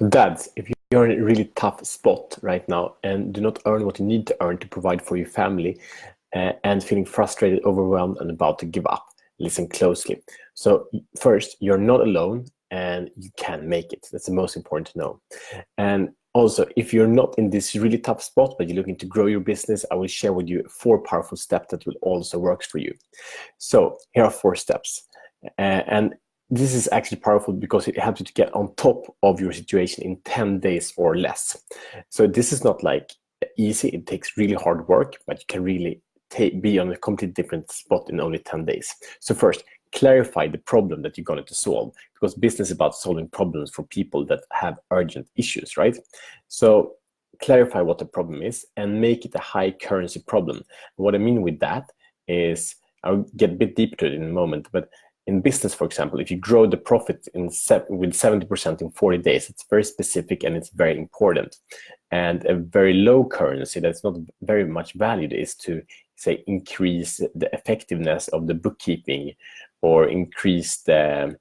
Dads, if you're in a really tough spot right now and do not earn what you need to earn to provide for your family, and feeling frustrated, overwhelmed, and about to give up, listen closely. So first, you're not alone and you can make it. That's the most important to know. And also, if you're not in this really tough spot, but you're looking to grow your business, I will share with you 4 powerful steps that will also work for you. So here are 4 steps. And this is actually powerful because it helps you to get on top of your situation in 10 days or less. So this is not like easy. It takes really hard work, but you can really be on a completely different spot in only 10 days. So first, clarify the problem that you're going to solve, because business is about solving problems for people that have urgent issues, right? So clarify what the problem is and make it a high currency problem. What I mean with that is, I'll get a bit deeper to it in a moment, but in business, for example, if you grow the profit with 70% in 40 days, it's very specific and it's very important. And a very low currency that's not very much valued is to, say, increase the effectiveness of the bookkeeping, or decrease the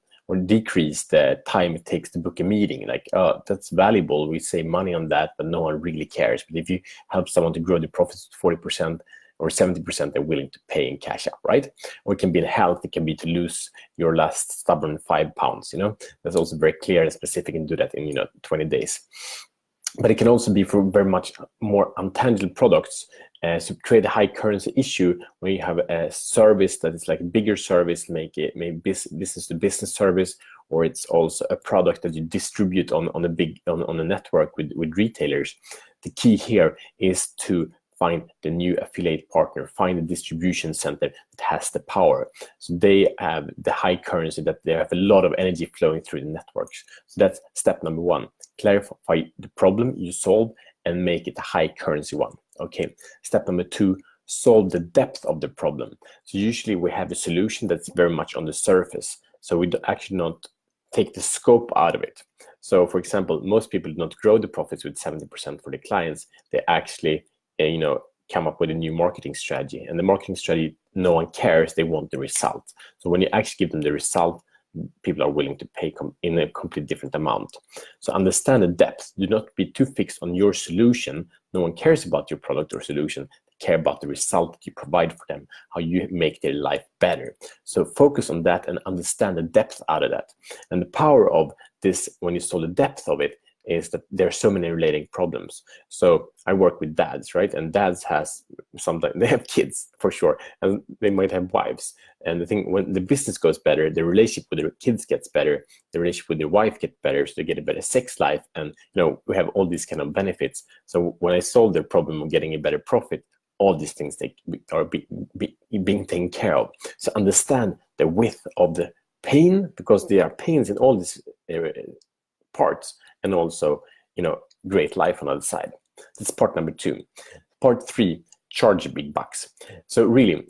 time it takes to book a meeting. Like, oh, that's valuable, we save money on that, but no one really cares. But if you help someone to grow the profits 40% or 70%, they're willing to pay in cash out, right? Or it can be in health, it can be to lose your last stubborn 5 pounds, That's also very clear and specific, and do that in 20 days. But it can also be for very much more intangible products. So create a high currency issue where you have a service that is like a bigger service, maybe business to business service, or it's also a product that you distribute on a network with retailers. The key here is to find the new affiliate partner, find a distribution center that has the power. So they have the high currency, that they have a lot of energy flowing through the networks. So that's step number 1. Clarify the problem you solve and make it a high currency one. Okay. Step number 2, solve the depth of the problem. So usually we have a solution that's very much on the surface. So we do actually not take the scope out of it. So for example, most people do not grow the profits with 70% for the clients. They actually come up with a new marketing strategy, and the marketing strategy, no one cares, they want the result. So when you actually give them the result, people are willing to pay in a completely different amount. So understand the depth. Do not be too fixed on your solution. No one cares about your product or solution. They care about the result that you provide for them, how you make their life better. So focus on that and understand the depth out of that. And the power of this, when you saw the depth of it, is that there are so many relating problems. So I work with dads, right? And dads sometimes they have kids for sure, and they might have wives. And the thing, when the business goes better, the relationship with their kids gets better, the relationship with their wife gets better, so they get a better sex life, and we have all these kind of benefits. So when I solve their problem of getting a better profit, all these things are being taken care of. So understand the width of the pain, because there are pains in all these parts, and also great life on the other side. That's part number 2. Part 3, charge big bucks. So really,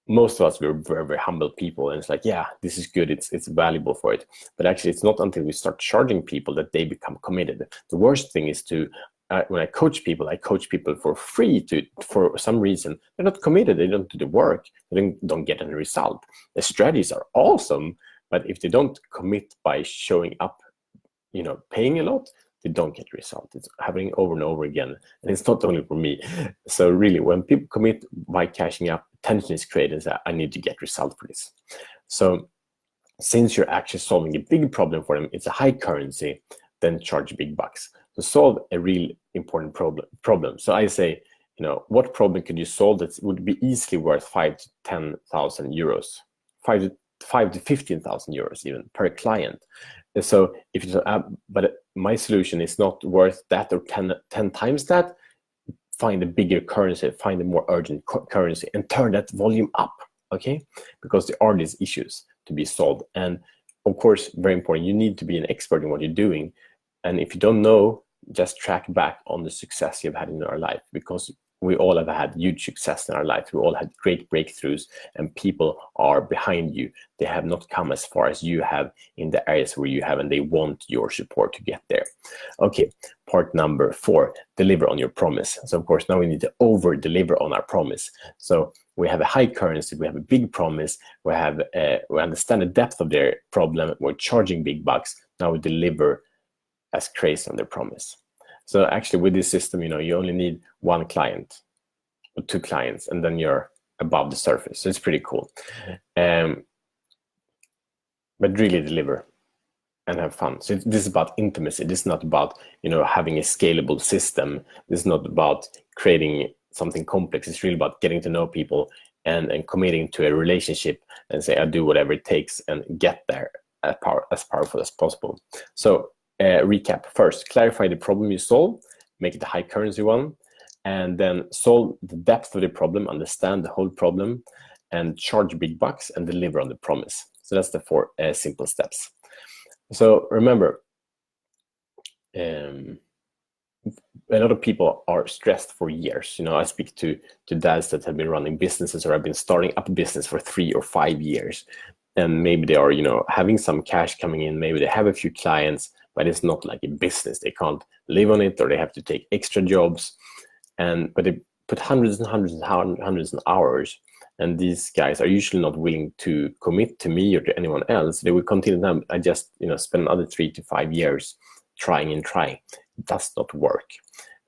most of us, we're very, very humble people, and it's like, yeah, this is good, it's valuable for it. But actually, it's not until we start charging people that they become committed. The worst thing is when I coach people for free. For some reason, they're not committed, they don't do the work, they don't get any result. The strategies are awesome, but if they don't commit by showing up, paying a lot, they don't get result. It's happening over and over again, and it's not only for me. So really, when people commit by cashing up, tension is created that I need to get result for this. So since you're actually solving a big problem for them, it's a high currency, then charge big bucks to solve a real important problem. So I say, what problem could you solve that would be easily worth 5,000 to 10,000 euros, 5 to 15,000 euros even per client. So if you but my solution is not worth that, or 10 times that, find a bigger currency, find a more urgent currency, and turn that volume up, okay? Because there are these issues to be solved. And of course, very important, you need to be an expert in what you're doing. And if you don't know, just track back on the success you've had in your life, because we all have had huge success in our life. We all had great breakthroughs, and people are behind you. They have not come as far as you have in the areas where you have, and they want your support to get there. Okay, part number 4, deliver on your promise. So of course, now we need to over deliver on our promise. So we have a high currency, we have a big promise, we understand the depth of their problem, we're charging big bucks. Now we deliver as crazy on their promise. So actually with this system, you only need one client or two clients, and then you're above the surface. So it's pretty cool. But really deliver and have fun. So this is about intimacy. This is not about having a scalable system. This is not about creating something complex. It's really about getting to know people and committing to a relationship and say, I'll do whatever it takes and get there as powerful as possible. So recap. First, clarify the problem you solve, make it a high currency one, and then solve the depth of the problem, understand the whole problem, and charge big bucks and deliver on the promise. So that's the 4 simple steps. So remember, a lot of people are stressed for years. I speak to dads that have been running businesses or have been starting up a business for 3 or 5 years. And maybe they are, having some cash coming in. Maybe they have a few clients, but it's not like a business. They can't live on it, or they have to take extra jobs. But they put hundreds and hundreds and hundreds of hours. And these guys are usually not willing to commit to me or to anyone else. They will continue them. I just, spend another 3 to 5 years trying. It does not work.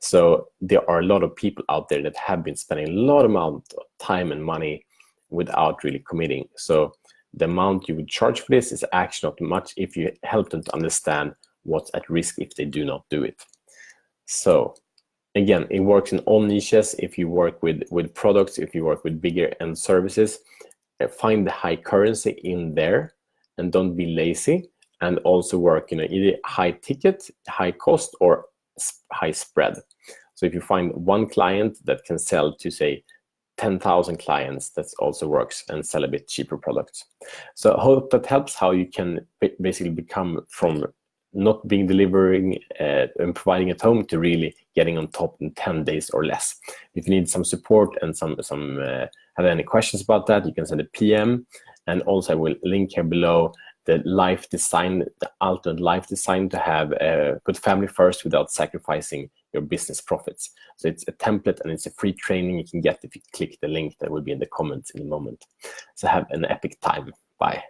So there are a lot of people out there that have been spending a lot amount of time and money without really committing. So the amount you would charge for this is actually not much if you help them to understand what's at risk if they do not do it. So again, it works in all niches. If you work with products, if you work with bigger end services, find the high currency in there and don't be lazy. And also work, either high ticket, high cost, or high spread. So if you find one client that can sell to, say, 10,000 clients, that also works, and sell a bit cheaper products. So I hope that helps how you can basically become from not being delivering and providing at home to really getting on top in 10 days or less. If you need some support and have any questions about that, you can send a PM. And also I will link here below the life design, the ultimate life design to have put family first without sacrificing your business profits. So it's a template and it's a free training you can get if you click the link that will be in the comments in a moment. So have an epic time. Bye.